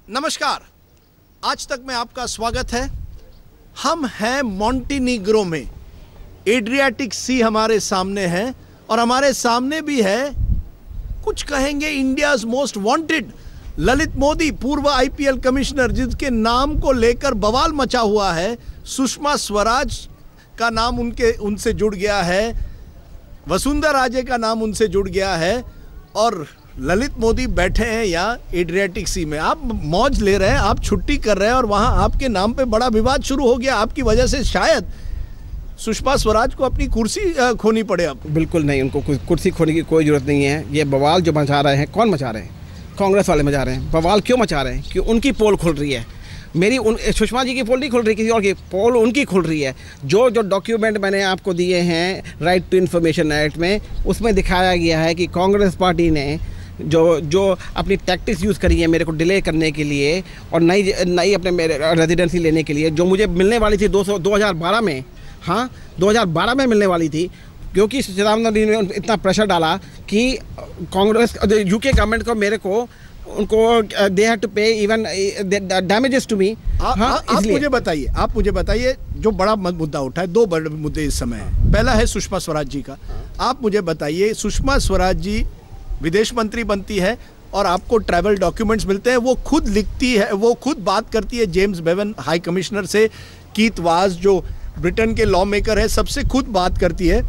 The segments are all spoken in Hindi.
नमस्कार, आज तक में आपका स्वागत है। हम हैं मॉन्टेनीग्रो में, एड्रियाटिक सी हमारे सामने है और हमारे सामने भी है, कुछ कहेंगे India's most wanted Lalit Modi, पूर्व आईपीएल कमिश्नर, जिसके नाम को लेकर बवाल मचा हुआ है। सुषमा स्वराज का नाम उनसे जुड़ गया है, वसुंधरा राजे का नाम उनसे जुड़ गया है और ललित मोदी बैठे हैं यहाँ एड्रियाटिक सी में। आप मौज ले रहे हैं, आप छुट्टी कर रहे हैं और वहाँ आपके नाम पे बड़ा विवाद शुरू हो गया। आपकी वजह से शायद सुषमा स्वराज को अपनी कुर्सी खोनी पड़े। अब बिल्कुल नहीं, उनको कुर्सी खोने की कोई ज़रूरत नहीं है। ये बवाल जो मचा रहे हैं, कौन मचा रहे हैं? कांग्रेस वाले मचा रहे हैं। बवाल क्यों मचा रहे हैं? कि उनकी पोल खुल रही है। मेरी सुषमा जी की पोल नहीं खुल रही, किसी और की पोल उनकी खुल रही है। जो डॉक्यूमेंट मैंने आपको दिए हैं राइट टू इन्फॉर्मेशन एक्ट में, उसमें दिखाया गया है कि कांग्रेस पार्टी ने जो अपनी टैक्टिक्स यूज़ करी है मेरे को डिले करने के लिए और नई अपने मेरे रेजिडेंसी लेने के लिए, जो मुझे मिलने वाली थी 2012 में, हाँ 2012 में मिलने वाली थी, क्योंकि सिद्धार्थ नदी ने इतना प्रेशर डाला कि कांग्रेस यूके गवर्नमेंट को मेरे को उनको दे हैव टू पे इवन डैमेजेस टू मी। आप मुझे बताइए जो बड़ा मुद्दा उठा है, दो बड़े मुद्दे इस समय हैं। पहला है सुषमा स्वराज जी का। आप मुझे बताइए, सुषमा स्वराज जी विदेश मंत्री बनती है और आपको ट्रैवल डॉक्यूमेंट्स मिलते हैं, वो खुद लिखती है, वो खुद बात करती है जेम्स बेवन हाई कमिश्नर से, कीथ वाज जो ब्रिटेन के लॉ मेकर है, सबसे खुद बात करती है।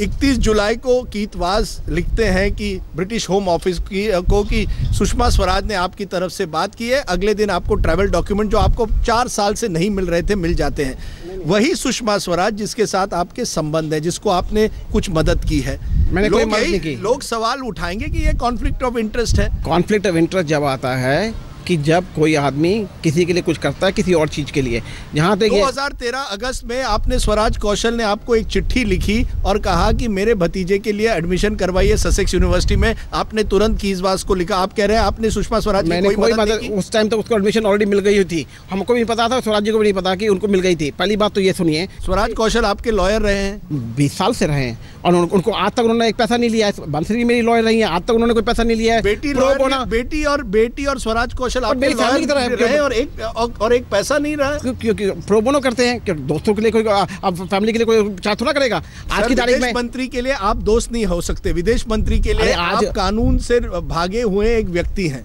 31 जुलाई को कीथ वाज लिखते हैं कि ब्रिटिश होम ऑफिस को कि सुषमा स्वराज ने आपकी तरफ से बात की है। अगले दिन आपको ट्रैवल डॉक्यूमेंट जो आपको 4 साल से नहीं मिल रहे थे, मिल जाते हैं। वही सुषमा स्वराज जिसके साथ आपके संबंध है, जिसको आपने कुछ मदद की है। मैंने कोई मदद नहीं की। लोग सवाल उठाएंगे कि ये कॉन्फ्लिक्ट ऑफ इंटरेस्ट है। कॉन्फ्लिक्ट ऑफ इंटरेस्ट जब आता है कि जब कोई आदमी किसी के लिए कुछ करता है किसी और चीज़ के लिए। जहाँ तक 2013 अगस्त में आपने स्वराज कौशल ने आपको एक चिट्ठी लिखी और कहा कि मेरे भतीजे के लिए एडमिशन करवाइए ससेक्स यूनिवर्सिटी में। आपने तुरंत कीजवास को लिखा। आप कह रहे हैं आपने सुषमा स्वराज मैंने कोई मदद, उस टाइम तो उसको एडमिशन ऑलरेडी मिल गई थी। हमको भी पता था, स्वराज जी को भी नहीं पता कि उनको मिल गई थी। पहली बात तो ये सुनिए, स्वराज कौशल आपके लॉयर रहे हैं, 20 साल से रहे हैं और उनको आज तक उन्होंने एक पैसा नहीं लिया है। बंसरी मेरी लॉयर रही है, आज तक उन्होंने कोई पैसा नहीं लिया है। बेटी और स्वराज कौशल आपके लॉयर रहे और एक पैसा नहीं रहा, क्योंकि प्रो बोनो करते हैं कि दोस्तों के लिए कोई, अब फैमिली के लिए कोई चार्ज थोड़ा करेगा। आज की तारीख में मंत्री के लिए आप दोस्त नहीं हो सकते। विदेश मंत्री के लिए आप कानून से भागे हुए एक व्यक्ति हैं।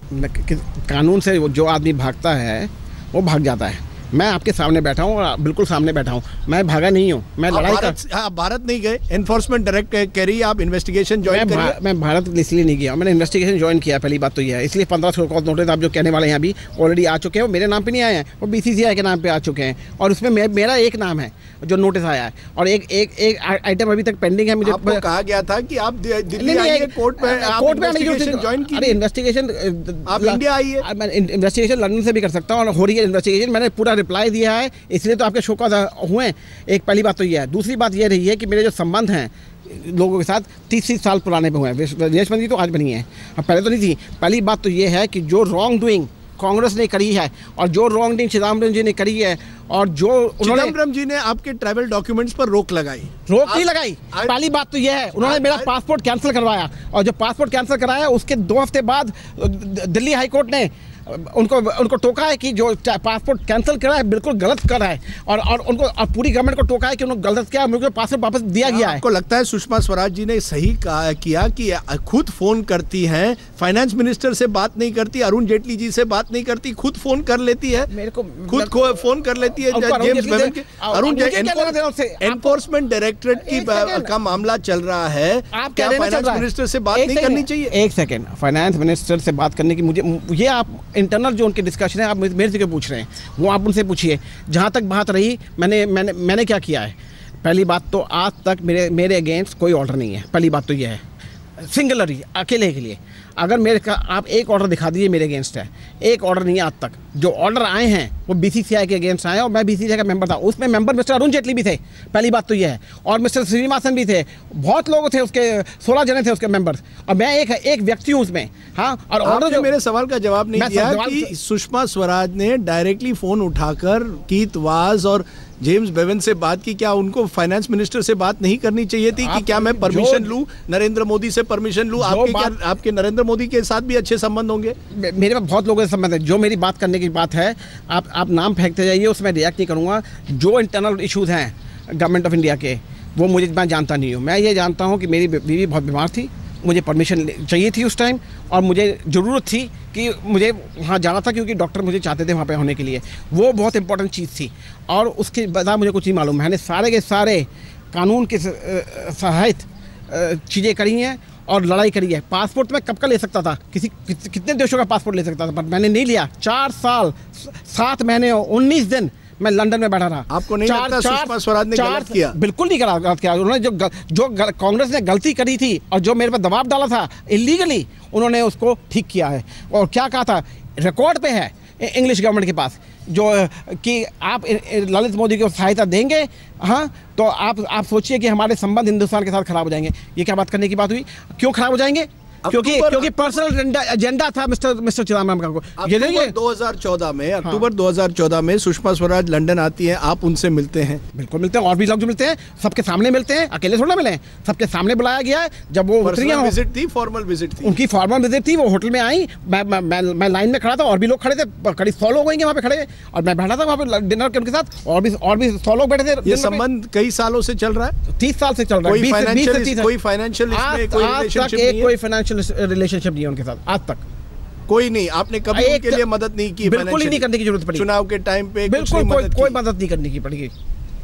कानून से जो आदमी भागता है वो भाग जाता है। मैं आपके सामने बैठा हूँ और बिल्कुल सामने बैठा हूँ, मैं भागा नहीं हूँ। मैं लड़ाई आप भारत नहीं गए, एनफोर्समेंट डायरेक्टर कह रही है आप इन्वेस्टिगेशन ज्वाइन करिए। मैं भारत इसलिए नहीं गया, मैंने इन्वेस्टिगेशन ज्वाइन किया। पहली बात तो ये है, इसलिए 1500 कॉल नोटिस आप जो कहने वाले हैं अभी ऑलरेडी आ चुके हैं। वो मेरे नाम पे नहीं आए हैं, वो बीसीसीआई के नाम पे आ चुके हैं और उसमें मेरा एक नाम है जो नोटिस आया है और एक आइटम अभी तक पेंडिंग है। मुझे कहा गया था कि आप दिल्ली आइए, कोर्ट में ज्वाइन कीजिए। अरे इन्वेस्टिगेशन आप इंडिया आइए, इन्वेस्टिगेशन लंदन से भी कर सकता हूँ और हो रही है इन्वेस्टिगेशन। मैंने पूरा रिप्लाई दिया है, इसलिए तो आपके शौक हुए। एक पहली बात तो यह है। दूसरी बात यह रही है कि मेरे जो संबंध हैं लोगों के साथ 30 साल पुराने पे हुए हैं। विदेश मंत्री तो आज बनी है, पहले तो नहीं थी। पहली बात तो यह है कि जो रॉन्ग डूइंग कांग्रेस ने करी है और जो रॉन्ग डूइंग चिदम्बरम जी ने करी है और जो चिदम्बरम जी ने आपके ट्रैवल डॉक्यूमेंट्स पर रोक नहीं लगाई। पहली बात तो यह है, उन्होंने मेरा पासपोर्ट कैंसिल करवाया और जो पासपोर्ट कैंसिल कराया उसके 2 हफ्ते बाद दिल्ली हाईकोर्ट ने उनको टोका है कि जो पासपोर्ट कैंसिल करा है बिल्कुल गलत करा है और उनको पूरी गवर्नमेंट को टोका है कि उन्होंने गलत किया, मुझे पासपोर्ट वापस दिया गया है। आपको लगता है सुषमा स्वराज जी ने सही किया कि खुद फोन करती हैं, फाइनेंस मिनिस्टर से बात नहीं करती, अरुण जेटली जी से बात नहीं करती, खुद फोन कर लेती है, मेरे को खुद फोन कर लेती है जेम्स बेवन के। अरुण एनफोर्समेंट डायरेक्टरेट की का मामला चल रहा है, क्या फाइनेंस मिनिस्टर से बात नहीं करनी चाहिए? एक सेकेंड, फाइनेंस मिनिस्टर से बात करने की मुझे ये आप इंटरनल जो उनके डिस्कशन है आप मेरे से क्यों पूछ रहे हैं? वो आप उनसे पूछिए। जहाँ तक बात रही मैंने क्या किया है, पहली बात तो आज तक मेरे अगेंस्ट कोई ऑर्डर नहीं है। पहली बात तो ये है, सिंगुलरली अकेले के लिए अगर मेरे का आप एक ऑर्डर दिखा दीजिए मेरे अगेंस्ट है, एक ऑर्डर नहीं है आज तक। जो ऑर्डर आए हैं वो बीसीसीआई के अगेंस्ट आए और मैं बीसीसीआई का मेंबर था, उसमें मेंबर मिस्टर अरुण जेटली भी थे। पहली बात तो ये है, और मिस्टर श्रीनिवासन भी थे, बहुत लोग थे उसके, 16 जने थे उसके मेंबर्स और मैं एक व्यक्ति हूँ उसमें। हाँ, और ऑर्डर जो मेरे सवाल का जवाब नहीं दिया कि सुषमा स्वराज ने डायरेक्टली फोन उठाकर कीथ वाज और जेम्स बेवन से बात की, क्या उनको फाइनेंस मिनिस्टर से बात नहीं करनी चाहिए थी कि क्या मैं परमिशन लूं, नरेंद्र मोदी से परमिशन लूं? आपके नरेंद्र मोदी के साथ भी अच्छे संबंध होंगे? मेरे पास बहुत लोगों से संबंध है। जो मेरी बात करने की बात है, आप नाम फेंकते जाइए, उसमें रिएक्ट नहीं करूँगा। जो इंटरनल इश्यूज़ हैं गवर्नमेंट ऑफ इंडिया के, वो मैं जानता नहीं हूँ। मैं ये जानता हूँ कि मेरी बीवी बहुत बीमार थी, मुझे परमिशन चाहिए थी उस टाइम, और मुझे ज़रूरत थी कि मुझे वहाँ जाना था, क्योंकि डॉक्टर मुझे चाहते थे वहाँ पे होने के लिए। वो बहुत इंपॉर्टेंट चीज़ थी, और उसके बाद मुझे कुछ नहीं मालूम। मैंने सारे के सारे कानून के सहायत चीज़ें करी हैं और लड़ाई करी है। पासपोर्ट मैं कब का ले सकता था, कितने देशों का पासपोर्ट ले सकता था, पर मैंने नहीं लिया। 4 साल 7 महीने 19 दिन मैं लंदन में बैठा रहा। आपको नहीं लगता सुषमा स्वराज ने गलत किया? बिल्कुल नहीं गलत किया। उन्होंने जो कांग्रेस ने गलती करी थी और जो मेरे पर दबाव डाला था इलीगली, उन्होंने उसको ठीक किया है। और क्या कहा था, रिकॉर्ड पे है इंग्लिश गवर्नमेंट के पास, जो कि आप ललित मोदी को सहायता देंगे, हाँ, तो आप सोचिए कि हमारे संबंध हिंदुस्तान के साथ खराब हो जाएंगे। ये क्या बात करने की बात हुई? क्यों खराब हो जाएंगे? क्योंकि पर्सनल एजेंडा था मिस्टर चिदम्बरम का। ये देखिए 2014 में, अक्टूबर 2014 में सुषमा स्वराज लंदन आती हैं, आप उनसे मिलते हैं? बिल्कुल मिलते हैं, और भी लोग जो मिलते हैं सबके सामने मिलते हैं, अकेले थोड़ा मिले हैं, सबके सामने बुलाया गया है। जब वो उतरी हैं, विजिट थी, फॉर्मल विजिट थी उनकी, फॉर्मल विजिट थी। वो होटल में आई, मैं लाइन में खड़ा था, और भी लोग खड़े थे, करीब 100 लोग होंगे वहाँ पे खड़े, और मैं बैठा था वहाँ पे डिनर के उनके साथ, और भी 100 लोग बैठे थे। ये संबंध कई सालों से चल रहा है, 30 साल से चल रहा है। कोई फाइनेंशियल कोई फाइनेंशियल रिलेशनशिप नहीं है उनके साथ आज तक, कोई नहीं। आपने कभी उनके लिए मदद नहीं की? बिल्कुल ही नहीं करने की जरूरत पड़ी। चुनाव के टाइम पे बिल्कुल कोई मदद नहीं करने की पड़ेगी।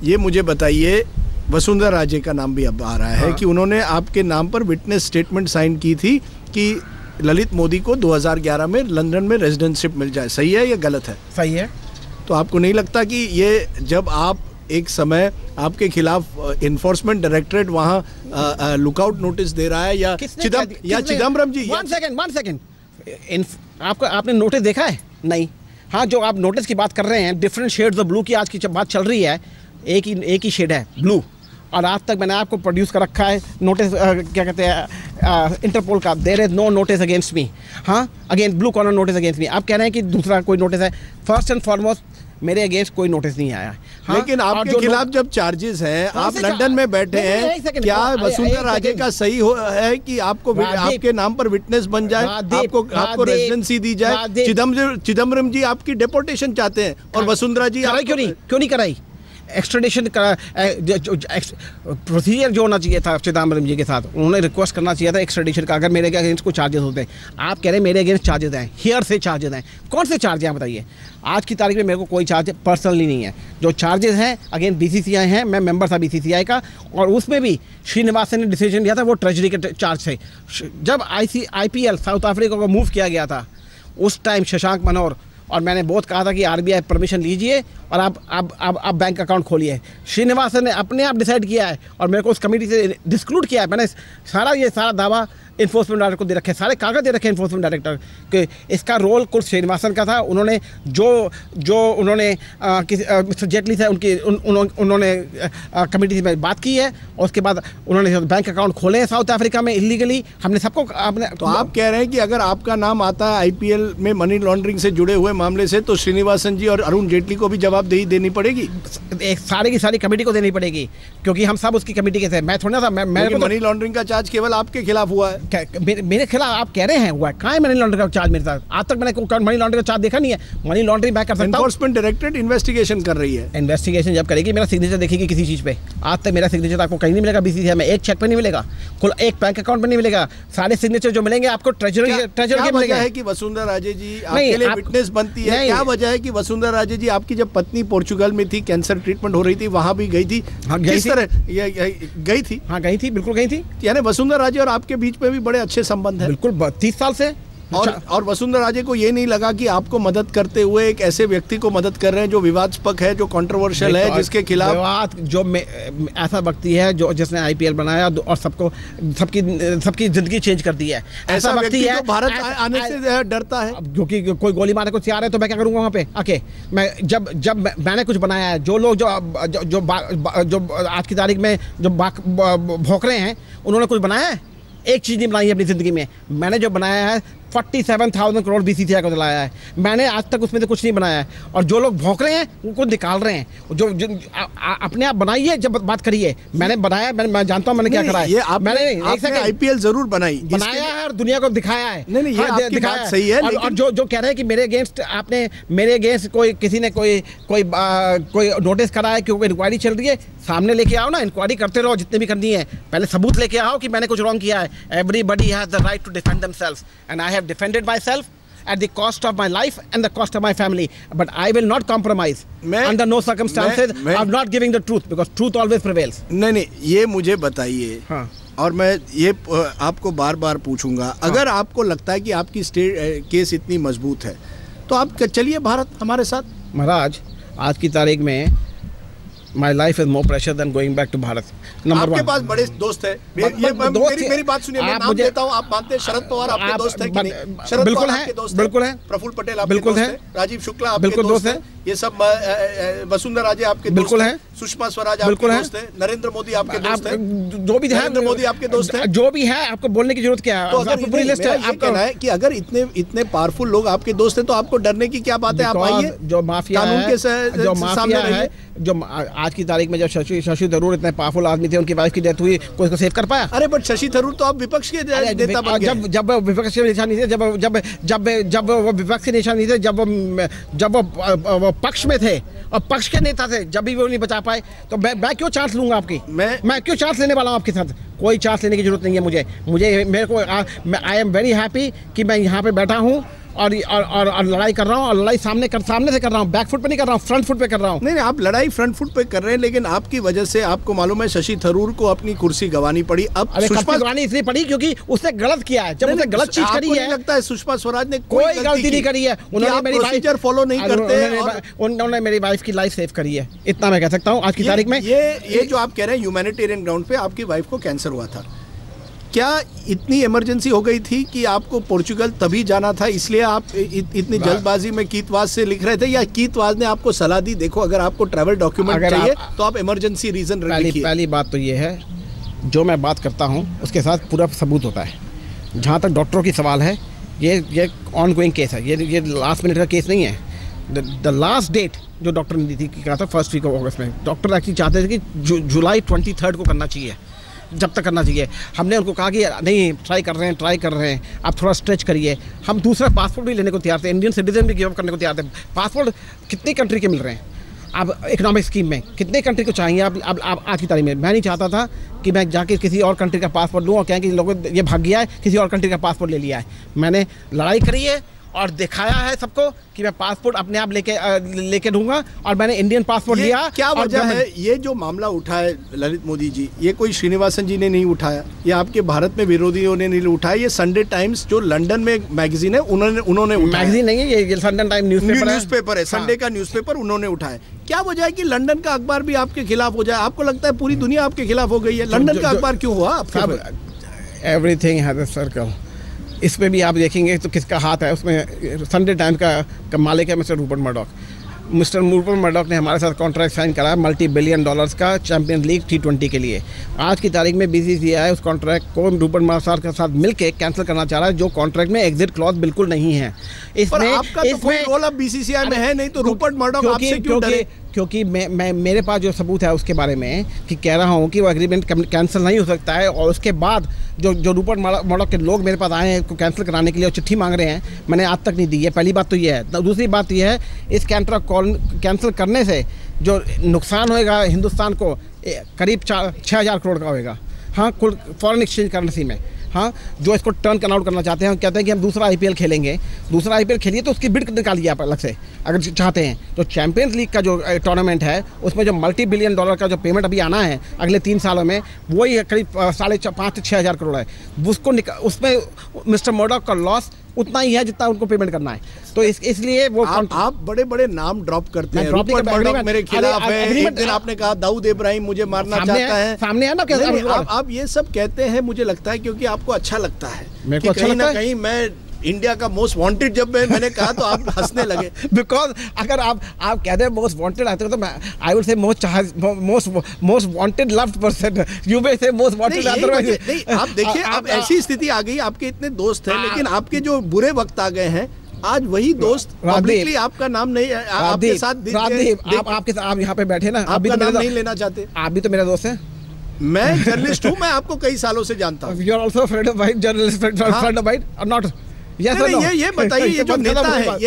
ये मुझे बताइए, वसुंधरा राजे का नाम भी अब आ रहा है, कि उन्होंने आपके नाम पर विटनेस स्टेटमेंट साइन की थी कि ललित मोदी को 2011 में लंदन में रेजिडेंटशिप मिल जाए। सही है या गलत है? सही है। तो आपको नहीं लगता कि ये, जब आप एक समय आपके खिलाफ इन्फोर्समेंट डायरेक्टरेट वहाँ लुकआउट नोटिस दे रहा है, या चिदम्बरम जी? वन सेकेंड, आपने नोटिस देखा है? नहीं। हाँ, जो आप नोटिस की बात कर रहे हैं, डिफरेंट शेड्स ऑफ ब्लू की आज की जब बात चल रही है, एक ही शेड है ब्लू, और आज तक मैंने आपको प्रोड्यूस कर रखा है नोटिस, क्या कहते हैं, इंटरपोल का। There is no notice against me. हाँ, against blue corner notice against me. आप कह रहे हैं कि दूसरा कोई नोटिस है। फर्स्ट एंड फॉरमोस्ट मेरे अगेंस्ट कोई नोटिस नहीं आया। हाँ, लेकिन आपके खिलाफ जब चार्जेस हैं, आप लंदन में बैठे हैं, क्या वसुंधरा राजे का सही है कि आपके नाम पर विटनेस बन जाए, आपको रेजिडेंसी दी जाए? चिदम्बरम जी आपकी डिपोर्टेशन चाहते हैं, और वसुंधरा जी क्यों नहीं कराई? एक्सट्रेडिशन का प्रोसीजर जो होना चाहिए था चिदम्बरम जी के साथ, उन्होंने रिक्वेस्ट करना चाहिए था एक्सट्रेडिशन का, अगर मेरे अगेंस्ट कोई चार्जेस होते हैं। आप कह रहे हैं मेरे अगेंस्ट चार्जेस हैं, हियर से चार्जेस हैं। कौन से चार्ज हैं बताइए? आज की तारीख में मेरे को कोई चार्ज पर्सनली नहीं है। जो चार्जेस हैं अगेंस्ट BCCI हैं, मैं मेंबर था BCCI का, और उसमें भी श्रीनिवासन ने डिसीजन लिया था, वो ट्रेजरी के चार्ज थे। जब IPL साउथ अफ्रीका को मूव किया गया था, उस टाइम शशांक मनोहर और मैंने बहुत कहा था कि RBI परमिशन लीजिए और आप बैंक अकाउंट खोलिए। श्रीनिवासन ने अपने आप डिसाइड किया है और मेरे को उस कमेटी से डिस्क्लूड किया है। मैंने सारा दावा इन्फोर्समेंट डायरेक्टर को दे रखे, सारे कागज दे रखे इन्फोर्समेंट डायरेक्टर के। इसका रोल कुल श्रीनिवासन का था। उन्होंने जो उन्होंने मिस्टर जेटली से उन्होंने कमेटी से बात की है, और उसके बाद उन्होंने बैंक अकाउंट खोले हैं साउथ अफ्रीका में इलीगली। हमने सबको तो आप कह रहे हैं कि अगर आपका नाम आता है IPL में मनी लॉन्ड्रिंग से जुड़े हुए मामले से, तो श्रीनिवासन जी और अरुण जेटली को भी जवाबदेही देनी पड़ेगी? एक सारी की सारी कमेटी को देनी पड़ेगी, क्योंकि हम सब उसकी कमेटी के थे। मैं थोड़ा था, मनी लॉन्ड्रिंग का चार्ज केवल आपके खिलाफ हुआ है। मेरे खिलाफ आप कह रहे हैं हुआ है? कहाँ है मनी लॉन्ड्रिंग का चार्ज मेरे साथ? आज तक मैंने मनी लॉन्ड्रिंग का चार्ज देखा नहीं है। मनी लॉन्ड्रिंग मैं कर सकता हूं। एनफोर्समेंट डायरेक्टरेट इन्वेस्टिगेशन कर रही है। इन्वेस्टिगेशन जब करेगी, मेरा सिग्नेचर देखेगी किसी चीज़ पे। आज तक मेरा सिग्नेचर आपको कहीं नहीं मिलेगा BCCI में, एक चेक पे नहीं मिलेगा, कुल एक बैंक अकाउंट पे नहीं मिलेगा। सारे सिग्नेचर जो मिलेंगे आपको ट्रेजरी के मिलेगा। है कि वसुंधरा राजे जी आपके लिए विटनेस बनती है? क्या वजह है कि वसुंधरा राजे जी आपकी जब पत्नी पोर्चुगल में थी, कैंसर ट्रीटमेंट हो रही थी, वहां भी गई थी? किस तरह गई थी? हाँ गई थी, बिल्कुल गई थी। यानी वसुंधरा राजे और आपके बीच में भी बड़े अच्छे संबंध है? बिल्कुल 30 साल से। और वसुंधरा राजे को ये नहीं लगा कि आपको मदद करते हुए एक ऐसे व्यक्ति को मदद कर रहे हैं जो विवादास्पद है, जो कंट्रोवर्शियल है, जिसके खिलाफ जो ऐसा व्यक्ति है जो जिसने IPL बनाया और सबकी जिंदगी चेंज कर दी है, ऐसा व्यक्ति है भारत आने से डरता है? क्योंकि कोई गोली मारने को तैयार है तो मैं क्या करूंगा वहाँ पे आके? मैं जब मैंने कुछ बनाया है, जो लोग जो आज की तारीख में जो भौंक रहे हैं, उन्होंने कुछ बनाया है? एक चीज़ नहीं बनाई है अपनी ज़िंदगी में। मैंने जो बनाया है 47,000 करोड़ बीसीसीआई को दिलाया है, मैंने आज तक उसमें से कुछ नहीं बनाया है। और जो लोग भौंक रहे हैं उनको निकाल रहे हैं, जो अपने आप बनाइए, जब बात करिए। मैंने बनाया, मैं जानता हूँ मैंने क्या करा है। मैंने आईपीएल जरूर बनाया है और दुनिया को दिखाया है। नहीं, ये आपकी बात सही है। और जो कह रहे हैं कि मेरे अगेंस्ट आपने, मेरे अगेंस्ट किसी ने कोई नोटिस करा है कि इंक्वायरी चल रही है, सामने लेके आओ ना, इंक्वायरी करते रहो जितने भी करनी है, पहले सबूत लेके आओ कि मैंने कुछ रॉन्ग किया है। Everybody has the right to defend themselves and I have defended myself at the cost of my life and the cost of my family, but I will not compromise under no circumstances of not giving the truth, because truth always prevails. नहीं, ये मुझे बताइए। हाँ। और मैं ये आपको बार बार पूछूंगा। हाँ। अगर आपको लगता है कि आपकी स्टेट केस इतनी मजबूत है तो आप चलिए भारत हमारे साथ। महाराज, आज की तारीख में My life is more precious than going back to Bharat. Number one, आपके पास बड़े दोस्त है। मेरी बात सुनिए, मैं नाम देता हूँ, आप मानते हैं शरद पवार आपके दोस्त है कि नहीं? शरद बिल्कुल पवार है, आपके दोस्त बिल्कुल है। प्रफुल्ल पटेल आपके दोस्त है, राजीव शुक्ला आपके दोस्त है, ये सब वसुंधरा राजे आपके दोस्त है, सुषमा स्वराज आपके दोस्त है, नरेंद्र मोदी आपके दोस्त है, जो भी है नरेंद्र मोदी आपके दोस्त है, जो भी है, आपको बोलने की जरूरत क्या है? तो अगर पूरी लिस्ट है, आपका कहना है कि अगर इतने पावरफुल लोग आपके दोस्त हैं तो आपको डरने की क्या बात है? आप आइए, जो माफिया है, जो आज की तारीख में जब शशि थरूर इतने पावरफुल आदमी थे, उनकी वाइफ की डेथ हुई, कोई उसको सेव कर पाया? अरे बट शशि थरूर तो आप विपक्ष के नेता बन गए। जब विपक्ष के निशान नहीं थे, जब वो विपक्ष के निशान नहीं थे, जब वो पक्ष में थे और पक्ष के नेता थे, जब भी वो नहीं बचा पाए, तो मैं क्यों चांस लूंगा आपकी? मैं क्यों चांस लेने वाला हूँ आपके साथ? कोई चांस लेने की जरूरत नहीं है मेरे को। आई एम वेरी हैप्पी कि मैं यहाँ पे बैठा हूँ और लड़ाई कर रहा हूँ, और लड़ाई सामने से कर रहा हूँ, बैक फुट पे नहीं कर रहा हूँ, फ्रंट फुट पे कर रहा हूँ। नहीं, आप लड़ाई फ्रंट फुट पे कर रहे हैं, लेकिन आपकी वजह से आपको मालूम है शशि थरूर को अपनी कुर्सी गंवानी पड़ी। अब सुषमा गंवानी इसलिए पड़ी क्योंकि उसने गलत किया है। जब उसने गलत चीज करी है, लगता है सुषमा स्वराज ने कोई गलती नहीं करी है। उन्होंने मेरी प्रोसीजर फॉलो नहीं करते, उन्होंने मेरी वाइफ की लाइफ सेव करी है, इतना मैं कह सकता हूँ आज की तारीख में। ये जो आप कह रहे हैं ह्यूमैनिटेरियन ग्राउंड पे आपकी वाइफ को कैंसर हुआ था, क्या इतनी इमरजेंसी हो गई थी कि आपको पोर्चुगल तभी जाना था, इसलिए आप इतनी जल्दबाजी में कीतवाज से लिख रहे थे, या कीतवाज ने आपको सलाह दी देखो अगर आपको ट्रैवल डॉक्यूमेंट चाहिए तो आप इमरजेंसी रीजन लिखिए? पहली बात तो ये है, जो मैं बात करता हूँ उसके साथ पूरा सबूत होता है। जहाँ तक डॉक्टरों की सवाल है, ये ऑन गोइंग केस है, ये लास्ट मिनट का केस नहीं है। द लास्ट डेट जो डॉक्टर ने दी थी, कहा था 1 वीक ऑफ अगस्त में, डॉक्टर एक्चुअली चाहते थे कि जुलाई 23 को करना चाहिए, जब तक करना चाहिए। हमने उनको कहा कि नहीं, ट्राई कर रहे हैं, आप थोड़ा स्ट्रेच करिए। हम दूसरा पासपोर्ट भी लेने को तैयार थे, इंडियन सिटीजन भी गिव अप करने को तैयार थे। पासपोर्ट कितनी कंट्री के मिल रहे हैं अब इकोनॉमिक स्कीम में, कितने कंट्री को चाहिए अब आज की तारीख में? मैं नहीं चाहता था कि मैं जाके किसी और कंट्री का पासपोर्ट लूँ और कहें कि लोगों ये भाग गया है, किसी और कंट्री का पासपोर्ट ले लिया है। मैंने लड़ाई करी है और दिखाया है सबको कि मैं पासपोर्ट अपने आप लेके दूंगा, और मैंने इंडियन पासपोर्ट लिया। क्या वजह है? ये जो मामला उठा है ललित मोदी जी, ये कोई श्रीनिवासन जी ने नहीं उठाया, ये आपके भारत में विरोधियों ने नहीं उठाया, ये संडे टाइम्स जो लंदन में एक मैगजीन है उन्होंने मैगजीन नहीं है, ये संडे टाइम न्यूज़पेपर है, संडे का न्यूज़पेपर उन्होंने उठाया। क्या वजह है कि लंदन का अखबार भी आपके खिलाफ हो जाए? आपको लगता है पूरी दुनिया आपके खिलाफ हो गई है, लंदन का अखबार क्यों हुआ? Everything has a circle. इस पे भी आप देखेंगे तो किसका हाथ है उसमें। संडे टाइम्स का मालिक है Mister Rupert Murdoch. Mister Rupert Murdoch ने हमारे साथ कॉन्ट्रैक्ट साइन करा $multi-billion का चैंपियंस लीग T20 के लिए। आज की तारीख में BCCI उस कॉन्ट्रैक्ट को रूपर्ट मर्डॉक के साथ मिलके कैंसिल करना चाह रहा है, जो कॉन्ट्रैक्ट में एग्जिट क्लॉज बिल्कुल नहीं है। इसमें रोल अब BCCI में है नहीं, तो रूपर्ट मर्डॉक आपसे क्यों डरे? क्योंकि मैं मेरे पास जो सबूत है उसके बारे में कि कह रहा हूँ कि वो एग्रीमेंट कैंसिल नहीं हो सकता है, और उसके बाद जो रूपर्ट मर्डॉक के लोग मेरे पास आए हैं को कैंसिल कराने के लिए और चिट्ठी मांग रहे हैं, मैंने आज तक नहीं दी है। पहली बात तो ये है। दूसरी बात ये है, इस कॉन्ट्रैक्ट कैंसिल करने से जो नुकसान होएगा हिंदुस्तान को करीब 6,000 करोड़ का होएगा। हाँ, कुल फॉरेन एक्सचेंज करेंसी में। हाँ, जो इसको टर्न आउट करना चाहते हैं, कहते हैं कि हम दूसरा IPL खेलेंगे। दूसरा IPL खेलिए तो उसकी बिड निकालिए आप अलग से अगर चाहते हैं। तो चैंपियंस लीग का जो टूर्नामेंट है उसमें जो $multi-billion का जो पेमेंट अभी आना है अगले 3 सालों में, वही करीब 5,500 से 6,000 करोड़ है। उसमें मिस्टर मर्डॉक का लॉस उतना ही है जितना उनको पेमेंट करना है। तो इसलिए वो आप बड़े बड़े नाम ड्रॉप करते हैं। रूपर्ट मर्डॉक मेरे खिलाफ है, एक दिन आपने कहा दाऊद इब्राहिम मुझे मारना चाहता है, सामने है ना क्या? आप ये सब कहते हैं, मुझे लगता है क्योंकि आपको अच्छा लगता है कि कहीं ना कहीं मैं इंडिया का मोस्ट वांटेड जब मैंने कहा तो आप हंसने लगे। बिकॉज अगर आप कहते हैं मोस्ट वांटेड आते हो तो I will say most wanted loved person, you may से मोस्ट वांटेड अदरवाइज। नहीं, आप देखिए अब ऐसी स्थिति आ गई, आपके इतने दोस्त हैं लेकिन आपके जो बुरे वक्त आ गए हैं, आज वही दोस्त पब्लिकली आपका नाम नहीं, आपके साथ आप यहाँ पे बैठे ना, आपका नाम नहीं लेना चाहते। आप भी तो मेरा दोस्त है। मैं जर्नलिस्ट हूँ, मैं आपको कई सालों से जानता हूँ। You are also a friend of mine, journalist friend of mine or not? Yes or no? ये बताइए, ये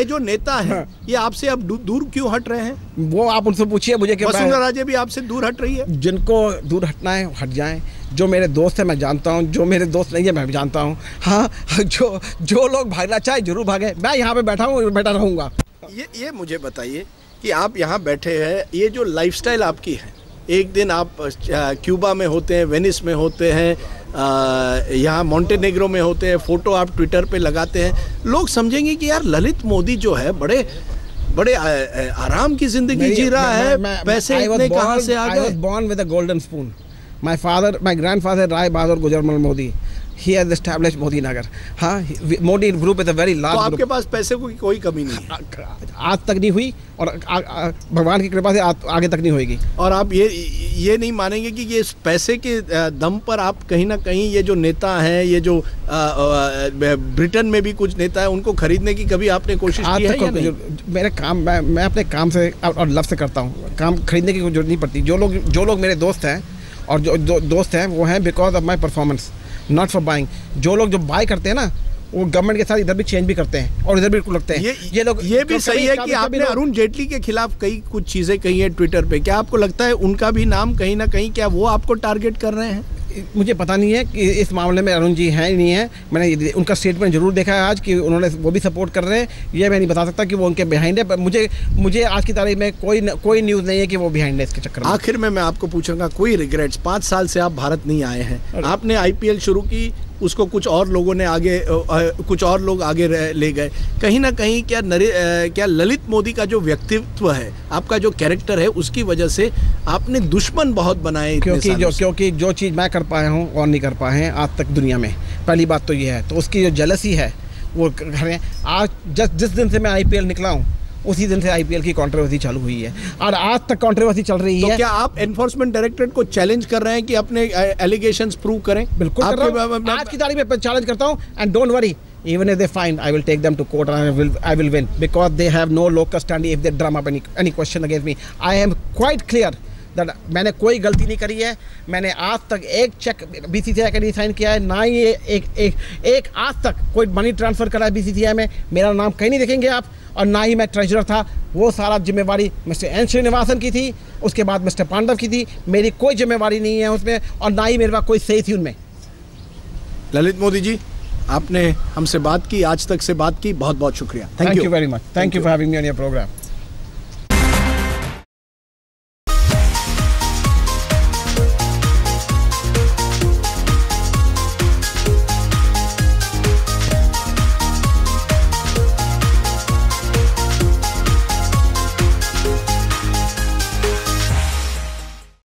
जो नेता है, ये आपसे अब दूर क्यों हट रहे हैं? वो आप उनसे पूछिए मुझे क्यों। वसुंधरा राजे भी आपसे दूर हट रही है। जिनको दूर हटना है हट जाएं। जो मेरे दोस्त है मैं जानता हूँ, जो मेरे दोस्त नहीं है मैं भी जानता हूँ। हाँ, जो लोग भागना चाहे जरूर भागे, मैं यहाँ पे बैठा हूँ, बैठा रहूँगा। ये मुझे बताइए कि आप यहाँ बैठे हैं, ये जो लाइफस्टाइल आपकी है, एक दिन आप क्यूबा में होते हैं, वेनिस में होते हैं, यहाँ मॉन्टेनेग्रो में होते हैं, फ़ोटो आप ट्विटर पे लगाते हैं, लोग समझेंगे कि यार ललित मोदी जो है बड़े आराम की ज़िंदगी जी रहा है, पैसे इतने कहाँ से आ गए? I was born with a golden spoon. My grandfather Rai Bahadur Gujarmal Modi, he has established Modi Nagar. हाँ, Modi group is a very large group. तो आपके पास पैसे की कोई कमी नहीं है? आज तक नहीं हुई और भगवान की कृपा से आगे तक नहीं होगी। और आप ये नहीं मानेंगे कि ये पैसे के दम पर आप कहीं ना कहीं ये जो नेता हैं, ये जो ब्रिटेन में भी कुछ नेता है, उनको खरीदने की कभी आपने कोशिश की है या नहीं? मेरे काम मैं अपने काम से और लव से करता हूँ, काम खरीदने की जरूरत नहीं पड़ती। जो लोग मेरे दोस्त हैं और जो दोस्त हैं वो हैं because of my performance, not for buying. जो लोग बाय करते हैं ना, वो गवर्नमेंट के साथ इधर भी चेंज भी करते हैं और इधर भी लगते हैं। ये लोग ये भी सही है कि आपने अरुण जेटली के खिलाफ कई कुछ चीज़ें कही हैं ट्विटर पे, क्या आपको लगता है उनका भी नाम कहीं ना कहीं, क्या वो आपको टारगेट कर रहे हैं? मुझे पता नहीं है कि इस मामले में अरुण जी हैं नहीं है। मैंने उनका स्टेटमेंट जरूर देखा है आज कि उन्होंने वो भी सपोर्ट कर रहे हैं। ये मैं नहीं बता सकता कि वो उनके बिहाइंड है, पर मुझे आज की तारीख में कोई न्यूज़ नहीं है कि वो बिहाइंड है इसके चक्कर में। आखिर में मैं आपको पूछूंगा, कोई रिग्रेट्स? 5 साल से आप भारत नहीं आए हैं, आपने IPL शुरू की, उसको कुछ और लोगों ने कुछ और लोग आगे ले गए। कहीं ना कहीं क्या ललित मोदी का जो व्यक्तित्व है, आपका जो कैरेक्टर है, उसकी वजह से आपने दुश्मन बहुत बनाए? क्योंकि जो चीज़ मैं कर पाया हूँ और नहीं कर पाए हैं आज तक दुनिया में, पहली बात तो ये है। तो उसकी जो जेलसी है वो करें। आज जिस दिन से मैं IPL निकला हूँ उसी दिन से IPL की कंट्रोवर्सी चालू हुई है और आज तक कंट्रोवर्सी चल रही है। तो क्या आप एनफोर्समेंट डायरेक्टरेट को चैलेंज कर रहे हैं कि अपने एलिगेशंस प्रूव करें? बिल्कुल कर रहा हूं। आज की तारीख में चैलेंज करता हूं and don't worry, even if they find, I will take them to court and I will win because they have no locus standi if they drum up any question against me. I am quite clear that मैंने कोई गलती नहीं करी है। मैंने आज तक एक चेक BCCI का नहीं साइन किया है, ना ही एक आज तक कोई मनी ट्रांसफ़र करा है BCCI में। मेरा नाम कहीं नहीं देखेंगे आप, और ना ही मैं ट्रेजरर था। वो सारा जिम्मेवारी मिस्टर एन श्रीनिवासन की थी, उसके बाद मिस्टर पांडव की थी। मेरी कोई जिम्मेवारी नहीं है उसमें और ना ही मेरे पास कोई सही थी उनमें। ललित मोदी जी, आपने हमसे बात की, आज तक से बात की, बहुत बहुत शुक्रिया। Thank you very much. Thank you for having me on your programme.